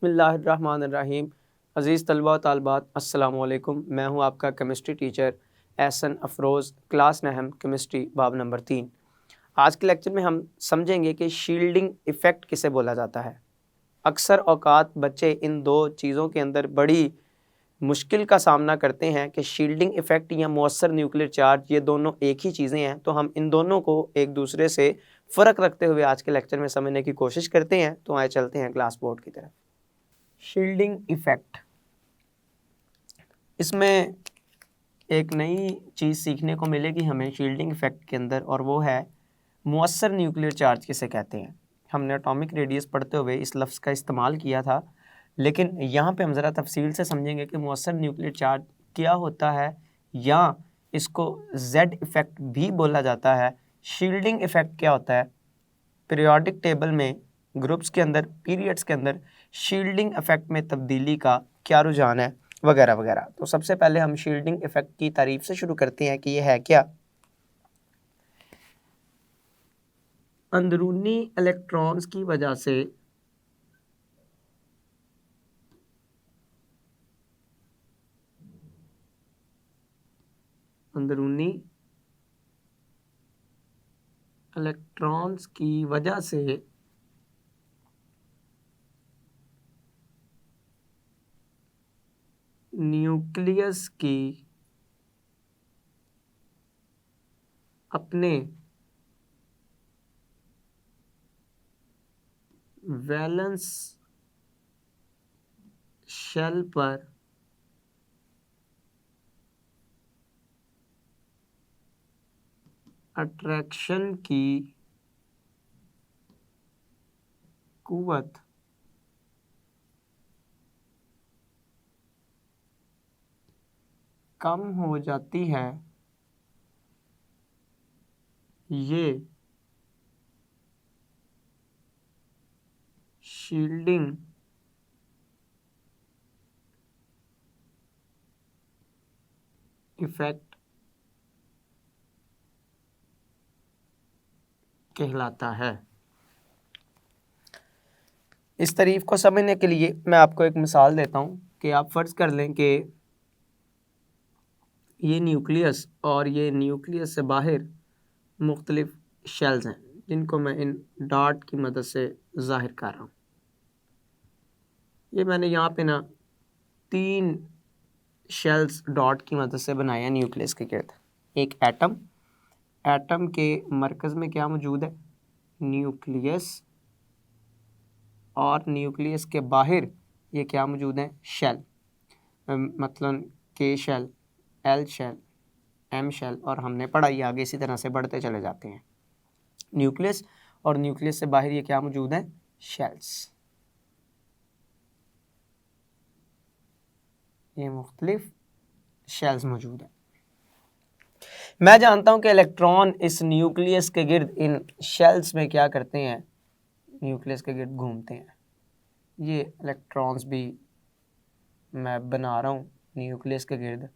बिस्मिल्लाहिर्रहमानिर्रहीम। अज़ीज़ तलबा व तालिबात, अस्सलामु अलैकुम। मैं हूं आपका chemistry teacher Ehsan Afroz, class नहम केमिस्ट्री बाब नंबर 3। आज के लेक्चर में हम समझेंगे कि शील्डिंग इफ़ेक्ट किसे बोला जाता है। अक्सर औकात बच्चे इन दो चीज़ों के अंदर बड़ी मुश्किल का सामना करते हैं कि शील्डिंग इफ़ेक्ट या मुअस्सर न्यूक्लियर चार्ज, ये दोनों एक ही चीज़ें हैं। तो हम इन दोनों को एक दूसरे से फ़र्क रखते हुए आज के लेक्चर में समझने की कोशिश करते हैं। तो आए चलते हैं क्लास बोर्ड की तरफ। शील्डिंग इफ़ेक्ट, इसमें एक नई चीज़ सीखने को मिलेगी हमें शील्डिंग इफ़ेक्ट के अंदर, और वो है मुअस्सर न्यूक्लियर चार्ज किसे कहते हैं। हमने एटॉमिक रेडियस पढ़ते हुए इस लफ्ज़ का इस्तेमाल किया था, लेकिन यहाँ पे हम ज़रा तफसील से समझेंगे कि मुअस्सर न्यूक्लियर चार्ज क्या होता है, या इसको जेड इफ़ेक्ट भी बोला जाता है। शील्डिंग इफ़ेक्ट क्या होता है, पीरियोडिक टेबल में ग्रुप्स के अंदर, पीरियड्स के अंदर शील्डिंग इफ़ेक्ट में तब्दीली का क्या रुझान है, वगैरह वगैरह। तो सबसे पहले हम शील्डिंग इफ़ेक्ट की तारीफ से शुरू करते हैं कि ये है क्या। अंदरूनी इलेक्ट्रॉन्स की वजह से अंदरूनी इलेक्ट्रॉन्स की वजह से न्यूक्लियस की अपने वैलेंस शेल पर अट्रैक्शन की कुव्वत कम हो जाती है। ये शील्डिंग इफ़ेक्ट कहलाता है। इस तारीफ को समझने के लिए मैं आपको एक मिसाल देता हूँ कि आप फ़र्ज़ कर लें कि ये न्यूक्लियस और ये न्यूक्लियस से बाहर मुख्तलिफ शेल्स हैं, जिनको मैं इन डॉट की मदद से ज़ाहिर कर रहा हूँ। ये मैंने यहाँ पे ना 3 शेल्स डॉट की मदद से बनाए हैं न्यूक्लियस के गिर्द। एक एटम, एटम के मरकज़ में क्या मौजूद है, न्यूक्लियस, और न्यूक्लियस के बाहर ये क्या मौजूद है, शेल, मतलब K shell, L shell, M shell, और हमने पढ़ाई आगे इसी तरह से बढ़ते चले जाते हैं। न्यूक्लियस और न्यूक्लियस से बाहर ये क्या मौजूद है, शेल्स। ये मुख्तलिफ शेल्स मौजूद है। मैं जानता हूं कि इलेक्ट्रॉन इस न्यूक्लियस के गिर्द इन शेल्स में क्या करते हैं, न्यूक्लियस के गिर्द घूमते हैं। ये इलेक्ट्रॉन्स भी मैं बना रहा हूँ न्यूक्लियस के गिर्द।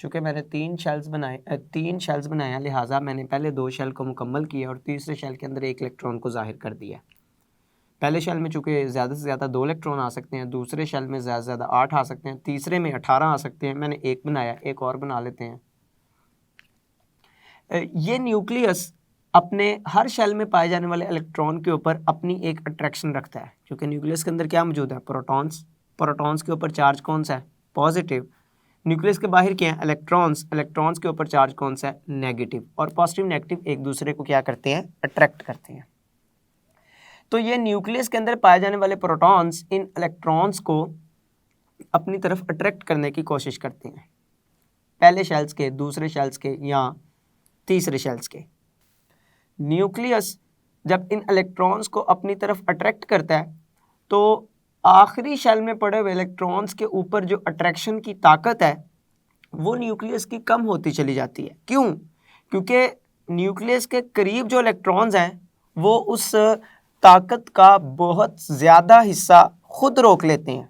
चूँकि मैंने 3 शेल्स बनाए हैं, लिहाजा मैंने पहले 2 शेल को मुकम्मल किया और तीसरे शेल के अंदर एक इलेक्ट्रॉन को ज़ाहिर कर दिया। पहले शेल में चूँकि ज़्यादा से ज़्यादा 2 इलेक्ट्रॉन आ सकते हैं, दूसरे शेल में ज़्यादा से ज़्यादा 8 आ सकते हैं, तीसरे में 18 आ सकते हैं। मैंने एक बनाया, एक और बना लेते हैं। ये न्यूक्लियस अपने हर शेल में पाए जाने वाले इलेक्ट्रॉन के ऊपर अपनी एक अट्रैक्शन रखता है, क्योंकि न्यूक्लियस के अंदर क्या मौजूद है, प्रोटॉन्स। प्रोटॉन्स के ऊपर चार्ज कौन सा है, पॉजिटिव। न्यूक्लियस के बाहर क्या है, इलेक्ट्रॉन्स। इलेक्ट्रॉन्स के ऊपर चार्ज कौन सा है, नेगेटिव। और पॉजिटिव नेगेटिव एक दूसरे को क्या करते हैं, अट्रैक्ट करते हैं। तो ये न्यूक्लियस के अंदर पाए जाने वाले प्रोटॉन्स इन इलेक्ट्रॉन्स को अपनी तरफ अट्रैक्ट करने की कोशिश करते हैं, पहले शेल्स के, दूसरे शेल्स के, या तीसरे शेल्स के। न्यूक्लियस जब इन इलेक्ट्रॉन्स को अपनी तरफ अट्रैक्ट करता है, तो आखिरी शेल में पड़े हुए इलेक्ट्रॉन्स के ऊपर जो अट्रैक्शन की ताकत है वो न्यूक्लियस की कम होती चली जाती है। क्यों? क्योंकि न्यूक्लियस के करीब जो इलेक्ट्रॉन्स हैं वो उस ताकत का बहुत ज़्यादा हिस्सा खुद रोक लेते हैं।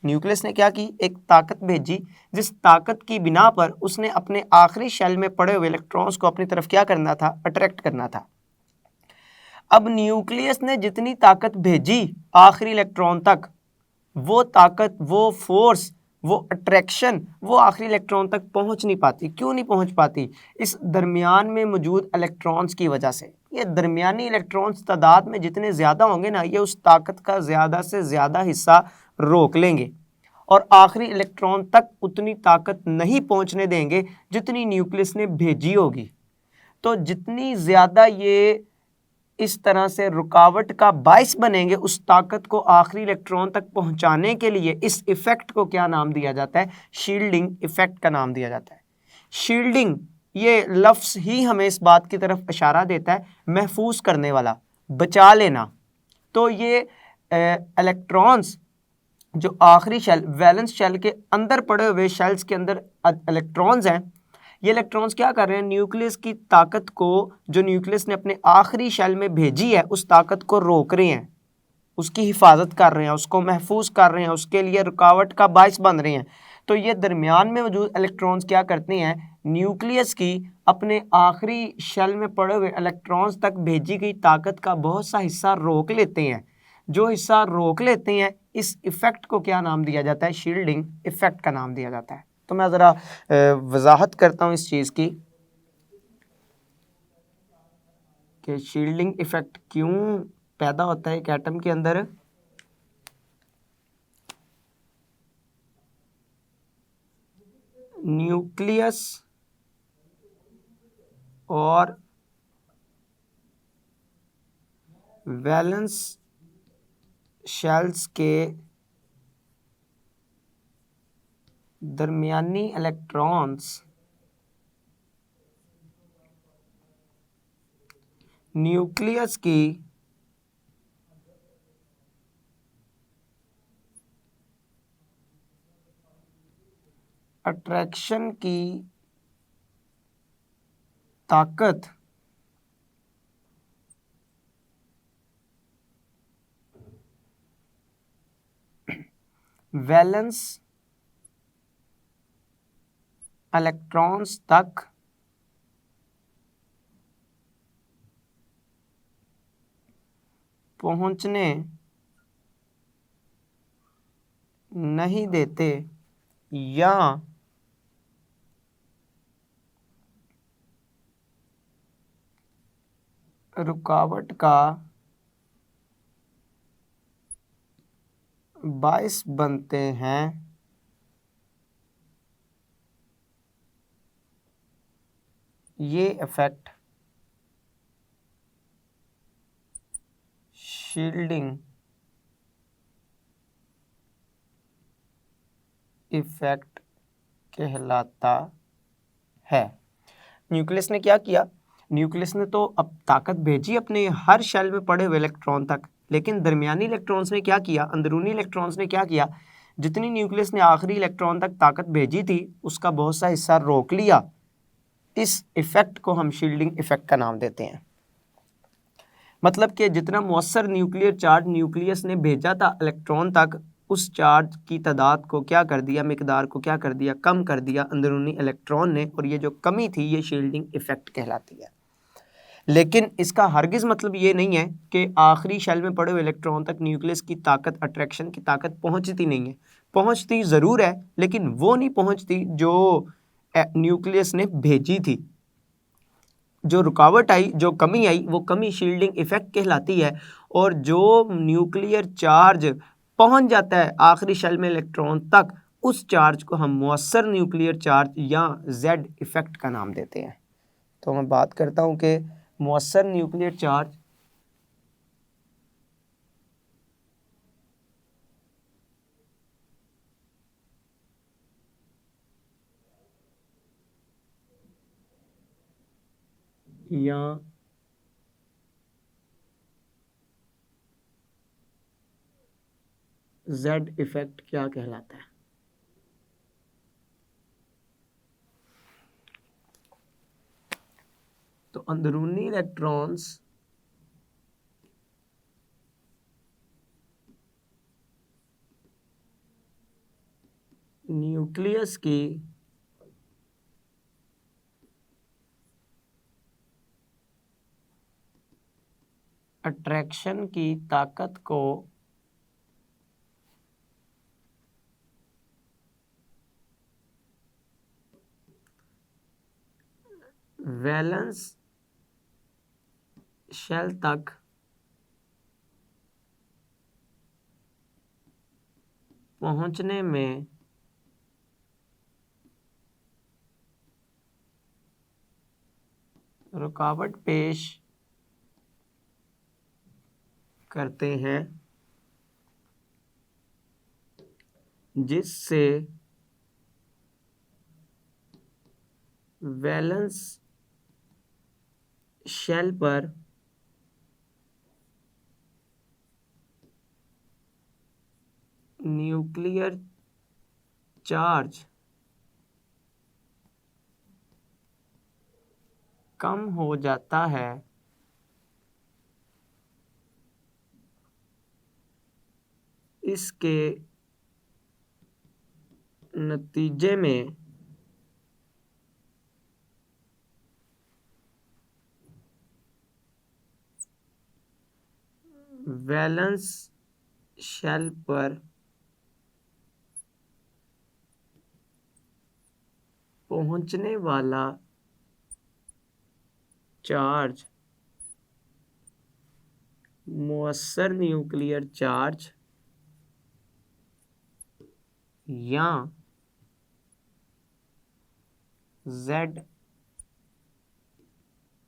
न्यूक्लियस ने क्या की, एक ताकत भेजी, जिस ताकत की बिना पर उसने अपने आखिरी शेल में पड़े हुए इलेक्ट्रॉन्स को अपनी तरफ क्या करना था, अट्रैक्ट करना था। अब न्यूक्लियस ने जितनी ताकत भेजी आखिरी इलेक्ट्रॉन तक, वो ताकत, वो फोर्स, वो अट्रैक्शन वो आखिरी इलेक्ट्रॉन तक पहुंच नहीं पाती। क्यों नहीं पहुंच पाती? इस दरमियान में मौजूद इलेक्ट्रॉन्स की वजह से। ये दरमियानी इलेक्ट्रॉन्स तादाद में जितने ज़्यादा होंगे ना, ये उस ताकत का ज़्यादा से ज़्यादा हिस्सा रोक लेंगे और आखिरी इलेक्ट्रॉन तक उतनी ताकत नहीं पहुंचने देंगे जितनी न्यूक्लियस ने भेजी होगी। तो जितनी ज़्यादा ये इस तरह से रुकावट का बायस बनेंगे उस ताकत को आखिरी इलेक्ट्रॉन तक पहुंचाने के लिए, इस इफेक्ट को क्या नाम दिया जाता है? शील्डिंग इफेक्ट का नाम दिया जाता है। शील्डिंग ये लफ्ज़ ही हमें इस बात की तरफ इशारा देता है, महफूज करने वाला, बचा लेना। तो ये इलेक्ट्रॉन्स जो आखिरी शेल, वैलेंस शेल के अंदर पड़े हुए शेल्स के अंदर इलेक्ट्रॉन्स हैं, ये इलेक्ट्रॉन्स क्या कर रहे हैं? न्यूक्लियस की ताकत को, जो न्यूक्लियस ने अपने आखिरी शेल में भेजी है, उस ताकत को रोक रहे हैं, उसकी हिफाजत कर रहे हैं, उसको महफूज कर रहे हैं, उसके लिए रुकावट का बायस बन रहे हैं। तो ये दरमियान में मौजूद इलेक्ट्रॉन्स क्या करते हैं? न्यूक्लियस की अपने आखिरी शेल में पड़े हुए इलेक्ट्रॉन्स तक भेजी गई ताकत का बहुत सा हिस्सा रोक लेते हैं। जो हिस्सा रोक लेते हैं, इस इफेक्ट को क्या नाम दिया जाता है? शील्डिंग इफेक्ट का नाम दिया जाता है। तो मैं ज़रा वजाहत करता हूँ इस चीज़ की कि शील्डिंग इफेक्ट क्यों पैदा होता है एक एटम के अंदर। न्यूक्लियस और वैलेंस शेल्स के दरमियानी इलेक्ट्रॉन्स न्यूक्लियस की अट्रैक्शन की ताकत वैलेंस इलेक्ट्रॉन्स तक पहुंचने नहीं देते या रुकावट का बायस बनते हैं। ये इफेक्ट शील्डिंग इफेक्ट कहलाता है। न्यूक्लियस ने क्या किया? न्यूक्लियस ने तो अब ताकत भेजी अपने हर शेल में पड़े हुए इलेक्ट्रॉन तक, लेकिन दरमियानी इलेक्ट्रॉन्स ने क्या किया? अंदरूनी इलेक्ट्रॉन्स ने क्या किया? जितनी न्यूक्लियस ने आखिरी इलेक्ट्रॉन तक ताकत भेजी थी, उसका बहुत सा हिस्सा रोक लिया। इस इफेक्ट को हम शील्डिंग इफेक्ट का नाम देते हैं। मतलब कि जितना मौसर न्यूक्लियर चार्ज न्यूक्लियस ने भेजा था इलेक्ट्रॉन तक, उस चार्ज की तादाद को क्या कर दिया, मिकदार को क्या कर दिया, कम कर दिया अंदरूनी इलेक्ट्रॉन ने, और ये जो कमी थी ये शील्डिंग इफेक्ट कहलाती है। लेकिन इसका हरगिज़ मतलब ये नहीं है कि आखिरी शेल में पड़े हुए इलेक्ट्रॉन तक न्यूक्लियस की ताकत, अट्रैक्शन की ताकत पहुंचती नहीं है। पहुंचती ज़रूर है, लेकिन वो नहीं पहुंचती जो न्यूक्लियस ने भेजी थी। जो रुकावट आई, जो कमी आई, वो कमी शील्डिंग इफेक्ट कहलाती है। और जो न्यूक्लियर चार्ज पहुंच जाता है आखिरी शेल में इलेक्ट्रॉन तक, उस चार्ज को हम मौसर न्यूक्लियर चार्ज या जेड इफेक्ट का नाम देते हैं। तो मैं बात करता हूं कि मौसर न्यूक्लियर चार्ज या जेड इफेक्ट क्या कहलाता है। तो अंदरूनी इलेक्ट्रॉन्स न्यूक्लियस की अट्रैक्शन की ताकत को वैलेंस शेल तक पहुंचने में रुकावट पेश करते हैं, जिससे वैलेंस शेल पर न्यूक्लियर चार्ज कम हो जाता है। इसके नतीजे में वैलेंस शेल पर पहुंचने वाला चार्ज मुअस्सर न्यूक्लियर चार्ज या जेड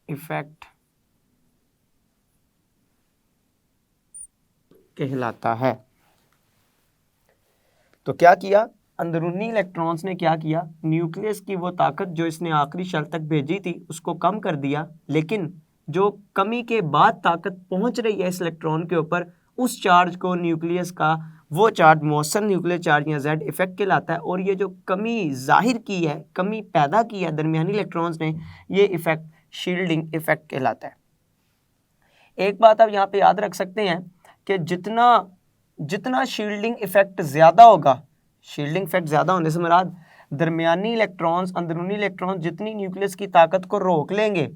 इफेक्ट कहलाता है। तो क्या किया अंदरूनी इलेक्ट्रॉन्स ने, क्या किया, न्यूक्लियस की वो ताकत जो इसने आखिरी शेल तक भेजी थी उसको कम कर दिया, लेकिन जो कमी के बाद ताकत पहुंच रही है इस इलेक्ट्रॉन के ऊपर, उस चार्ज को न्यूक्लियस का वो चार्ज मौसर न्यूक्लियर चार्ज या जेड इफेक्ट कहलाता है। और ये जो कमी जाहिर की है, कमी पैदा की है दरमियानी इलेक्ट्रॉन्स ने, ये इफेक्ट शील्डिंग इफेक्ट कहलाता है। एक बात आप यहाँ पे याद रख सकते हैं कि जितना जितना शील्डिंग इफेक्ट ज़्यादा होगा, शील्डिंग इफेक्ट ज़्यादा होने से मुराद दरमियानी इलेक्ट्रॉन्स, अंदरूनी इलेक्ट्रॉन्स जितनी न्यूक्लियस की ताकत को रोक लेंगे,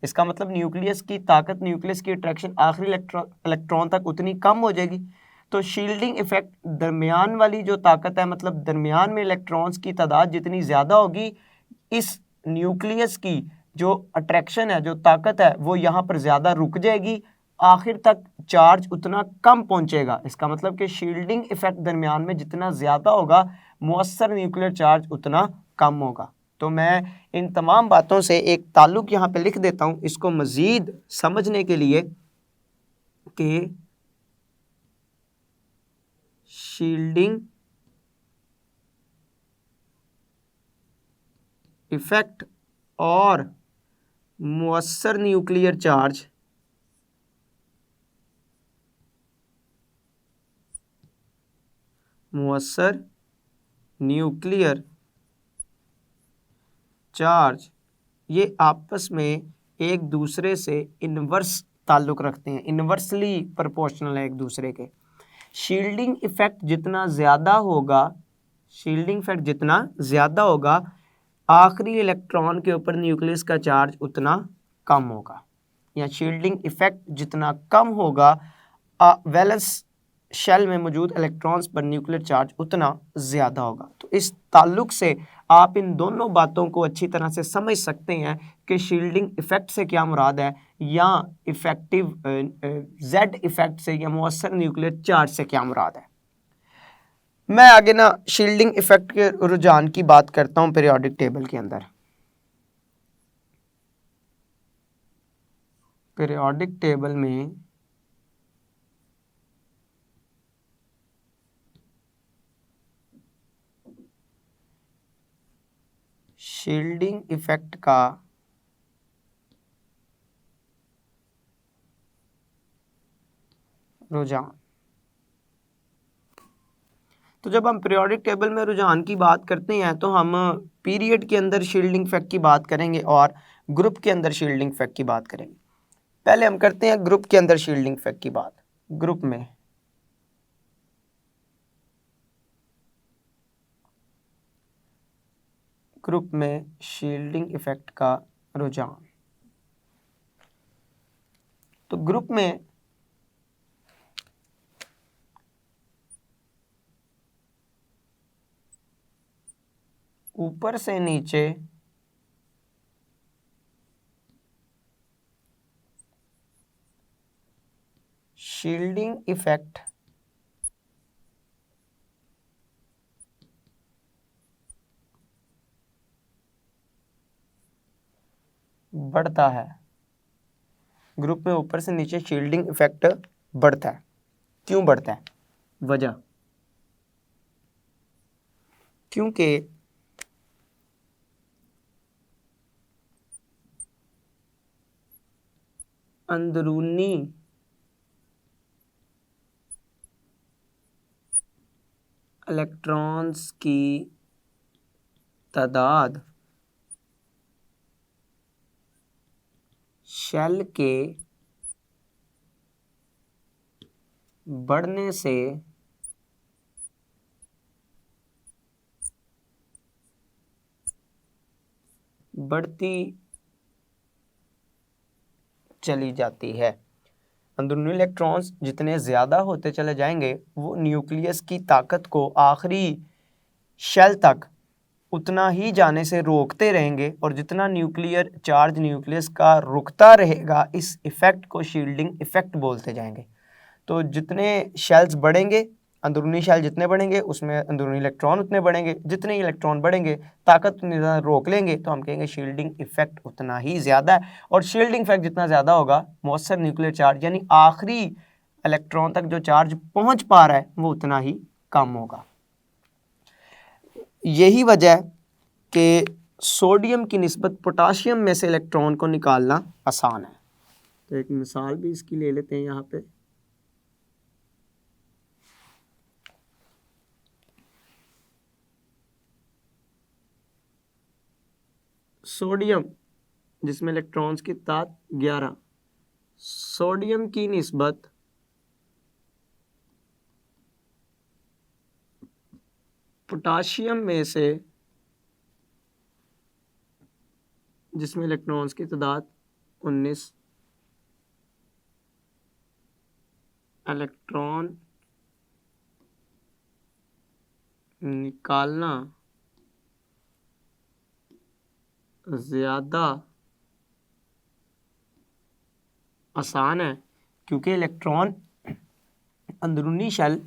इसका मतलब न्यूक्लियस की ताकत, न्यूक्लियस की अट्रैक्शन आखिरी इलेक्ट्रॉन तक उतनी कम हो जाएगी। तो शील्डिंग इफेक्ट दरमियान वाली जो ताकत है, मतलब दरमियान में इलेक्ट्रॉन्स की तादाद जितनी ज़्यादा होगी, इस न्यूक्लियस की जो अट्रैक्शन है, जो ताकत है, वो यहाँ पर ज़्यादा रुक जाएगी, आखिर तक चार्ज उतना कम पहुंचेगा। इसका मतलब कि शील्डिंग इफेक्ट दरमियान में जितना ज़्यादा होगा, मुअस्सर न्यूक्लियर चार्ज उतना कम होगा। तो मैं इन तमाम बातों से एक ताल्लुक यहाँ पे लिख देता हूँ इसको मज़ीद समझने के लिए कि शील्डिंग इफेक्ट और मुअस्सर न्यूक्लियर चार्ज मुअस्सर न्यूक्लियर चार्ज ये आपस में एक दूसरे से इन्वर्स ताल्लुक़ रखते हैं, इन्वर्सली प्रोपोर्शनल है एक दूसरे के। शील्डिंग इफेक्ट जितना ज़्यादा होगा, शील्डिंग इफेक्ट जितना ज़्यादा होगा, आखिरी इलेक्ट्रॉन के ऊपर न्यूक्लियस का चार्ज उतना कम होगा, या शील्डिंग इफेक्ट जितना कम होगा, वैलेंस शेल में मौजूद इलेक्ट्रॉन्स पर न्यूक्लियर चार्ज उतना ज़्यादा होगा। तो इस ताल्लुक से आप इन दोनों बातों को अच्छी तरह से समझ सकते हैं कि शील्डिंग इफेक्ट से क्या मुराद है, या इफेक्टिव जेड इफेक्ट से या मुअस्सर न्यूक्लियर चार्ज से क्या मुराद है। मैं आगे ना शील्डिंग इफेक्ट के रुझान की बात करता हूँ पीरियोडिक टेबल के अंदर। पीरियोडिक टेबल में शील्डिंग इफेक्ट का रुझान, तो जब हम पीरियोडिक टेबल में रुझान की बात करते हैं तो हम पीरियड के अंदर शील्डिंग इफेक्ट की बात करेंगे और ग्रुप के अंदर शील्डिंग इफेक्ट की बात करेंगे। पहले हम करते हैं ग्रुप के अंदर शील्डिंग इफेक्ट की बात। ग्रुप में शील्डिंग इफेक्ट का रुझान। तो ग्रुप में ऊपर से नीचे शील्डिंग इफेक्ट बढ़ता है। ग्रुप में ऊपर से नीचे शील्डिंग इफेक्ट बढ़ता है। क्यों बढ़ता है? वजह, क्योंकि अंदरूनी इलेक्ट्रॉन्स की तादाद शेल के बढ़ने से बढ़ती चली जाती है। अंदरूनी इलेक्ट्रॉन्स जितने ज़्यादा होते चले जाएंगे वो न्यूक्लियस की ताकत को आखिरी शेल तक उतना ही जाने से रोकते रहेंगे, और जितना न्यूक्लियर चार्ज न्यूक्लियस का रुकता रहेगा इस इफ़ेक्ट को शील्डिंग इफ़ेक्ट बोलते जाएंगे। तो जितने शेल्स बढ़ेंगे, अंदरूनी शेल जितने बढ़ेंगे उसमें अंदरूनी इलेक्ट्रॉन उतने बढ़ेंगे, जितने इलेक्ट्रॉन बढ़ेंगे ताकत उतनी ज़्यादा रोक लेंगे, तो हम कहेंगे शील्डिंग इफेक्ट उतना ही ज़्यादा है। और शील्डिंग इफेक्ट जितना ज़्यादा होगा मौसर न्यूक्लियर चार्ज यानी आखिरी इलेक्ट्रॉन तक जो चार्ज पहुंच पा रहा है वो उतना ही कम होगा। यही वजह है कि सोडियम की निस्बत पोटाशियम में से इलेक्ट्रॉन को निकालना आसान है। तो एक मिसाल भी इसकी ले लेते हैं यहाँ पे। सोडियम जिसमें इलेक्ट्रॉन्स की तादाद 11, सोडियम की निस्बत पोटाशियम में से जिसमें इलेक्ट्रॉन्स की तादाद 19, इलेक्ट्रॉन निकालना ज़्यादा आसान है, क्योंकि इलेक्ट्रॉन अंदरूनी शेल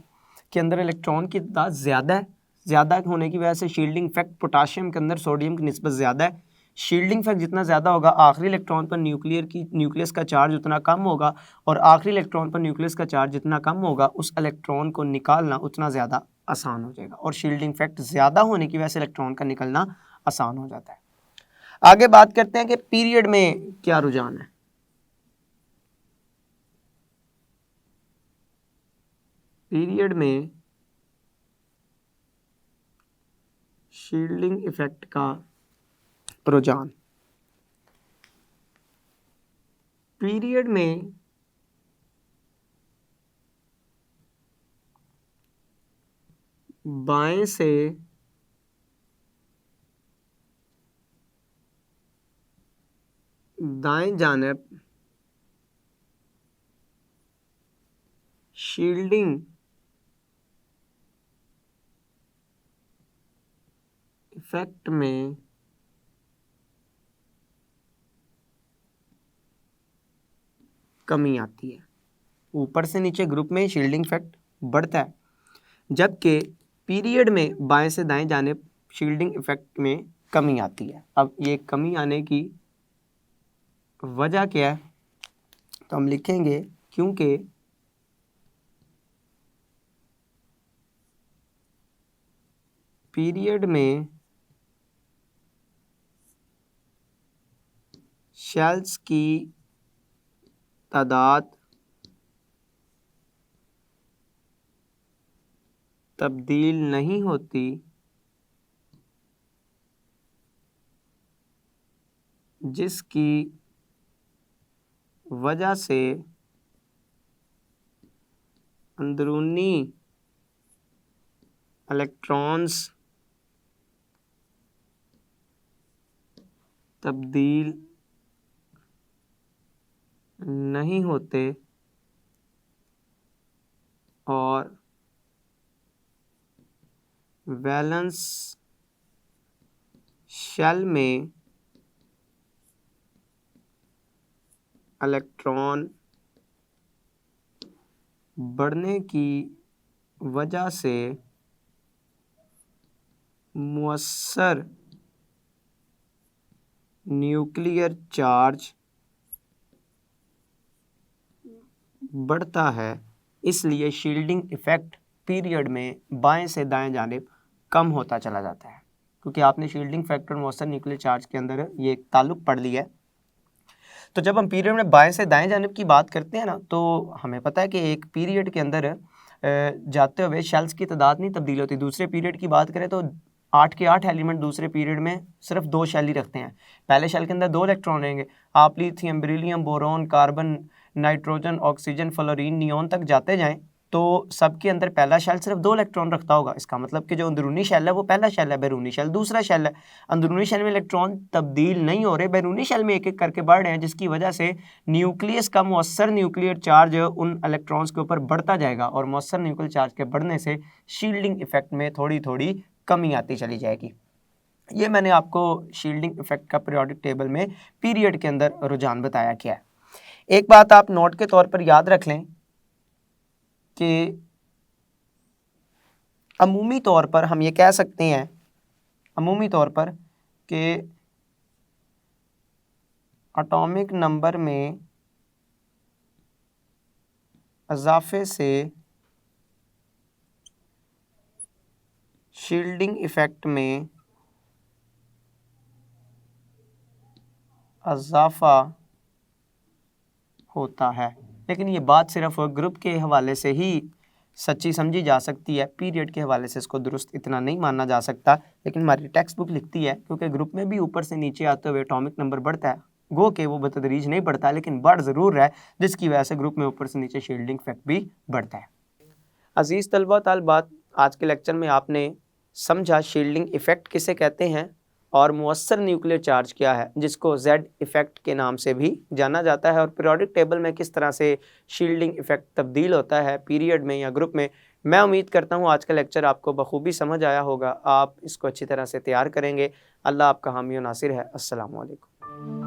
के अंदर इलेक्ट्रॉन की तादाद ज़्यादा है। ज़्यादा होने की वजह से शील्डिंग इफेक्ट पोटाशियम के अंदर सोडियम की निस्बत ज़्यादा है। शील्डिंग इफेक्ट जितना ज़्यादा होगा आखिरी इलेक्ट्रॉन पर न्यूक्लियस का चार्ज उतना कम होगा, और आखिरी इलेक्ट्रॉन पर न्यूक्लियस का चार्ज जितना कम होगा उस इलेक्ट्रॉन को निकालना उतना ज़्यादा आसान हो जाएगा, और शील्डिंग इफेक्ट ज़्यादा होने की वजह से इलेक्ट्रॉन का निकलना आसान हो जाता है। आगे बात करते हैं कि पीरियड में क्या रुझान है। पीरियड में शील्डिंग इफेक्ट का रुझान, पीरियड में बाएं से दाएं जानिब शील्डिंग इफेक्ट में कमी आती है। ऊपर से नीचे ग्रुप में शील्डिंग इफेक्ट बढ़ता है, जबकि पीरियड में बाएं से दाएं जानिब शील्डिंग इफेक्ट में कमी आती है। अब ये कमी आने की वजह क्या है, तो हम लिखेंगे क्योंकि पीरियड में शेल्स की तादाद तब्दील नहीं होती, जिसकी वजह से अंदरूनी इलेक्ट्रॉन्स तब्दील नहीं होते और वैलेंस शेल में इलेक्ट्रॉन बढ़ने की वजह से मुअस्सर न्यूक्लियर चार्ज बढ़ता है, इसलिए शील्डिंग इफेक्ट पीरियड में बाएं से दाएं जानिब कम होता चला जाता है। क्योंकि आपने शील्डिंग फैक्टर और मुअस्सर न्यूक्लियर चार्ज के अंदर ये एक ताल्लुक पढ़ लिया है। तो जब हम पीरियड में बाएं से दाएं जानिब की बात करते हैं ना, तो हमें पता है कि एक पीरियड के अंदर जाते हुए शेल्स की तादाद नहीं तब्दील होती। दूसरे पीरियड की बात करें तो 8 के 8 एलिमेंट दूसरे पीरियड में सिर्फ 2 शेल ही रखते हैं। पहले शेल के अंदर 2 इलेक्ट्रॉन रहेंगे। आप lithium, beryllium, boron, carbon, nitrogen, oxygen, fluorine, neon तक जाते जाएं तो सबके अंदर पहला शेल सिर्फ 2 इलेक्ट्रॉन रखता होगा। इसका मतलब कि जो अंदरूनी शेल है वो पहला शेल है, बैरूनी शेल दूसरा शेल है। अंदरूनी शेल में इलेक्ट्रॉन तब्दील नहीं हो रहे, बैरूनी शेल में एक एक करके बढ़ रहे हैं, जिसकी वजह से न्यूक्लियस का मुअस्सर न्यूक्लियर चार्ज उन इलेक्ट्रॉन्स के ऊपर बढ़ता जाएगा और मुअस्सर न्यूक्लियर चार्ज के बढ़ने से शील्डिंग इफेक्ट में थोड़ी थोड़ी कमी आती चली जाएगी। ये मैंने आपको शील्डिंग इफेक्ट का पीरियोडिक टेबल में पीरियड के अंदर रुझान बताया गया है। एक बात आप नोट के तौर पर याद रख लें कि अमूमी तौर पर हम ये कह सकते हैं अमूमी तौर पर कि एटॉमिक नंबर में इजाफे से शील्डिंग इफेक्ट में इजाफा होता है। लेकिन ये बात सिर्फ ग्रुप के हवाले से ही सच्ची समझी जा सकती है, पीरियड के हवाले से इसको दुरुस्त इतना नहीं माना जा सकता। लेकिन हमारी टेक्स्ट बुक लिखती है क्योंकि ग्रुप में भी ऊपर से नीचे आते हुए एटॉमिक नंबर बढ़ता है, गो के वो बतदरीज नहीं बढ़ता लेकिन बढ़ ज़रूर है, जिसकी वजह से ग्रुप में ऊपर से नीचे शील्डिंग इफेक्ट भी बढ़ता है। अजीज़ तलबा तालिबात, आज के लेक्चर में आपने समझा शील्डिंग इफेक्ट किसे कहते हैं और मुअस्सर न्यूक्लियर चार्ज क्या है, जिसको जेड इफेक्ट के नाम से भी जाना जाता है, और पीरियोडिक टेबल में किस तरह से शील्डिंग इफेक्ट तब्दील होता है पीरियड में या ग्रुप में। मैं उम्मीद करता हूँ आज का लेक्चर आपको बखूबी समझ आया होगा, आप इसको अच्छी तरह से तैयार करेंगे। अल्लाह आपका हामी और नासिर है। अस्सलामु अलैकुम।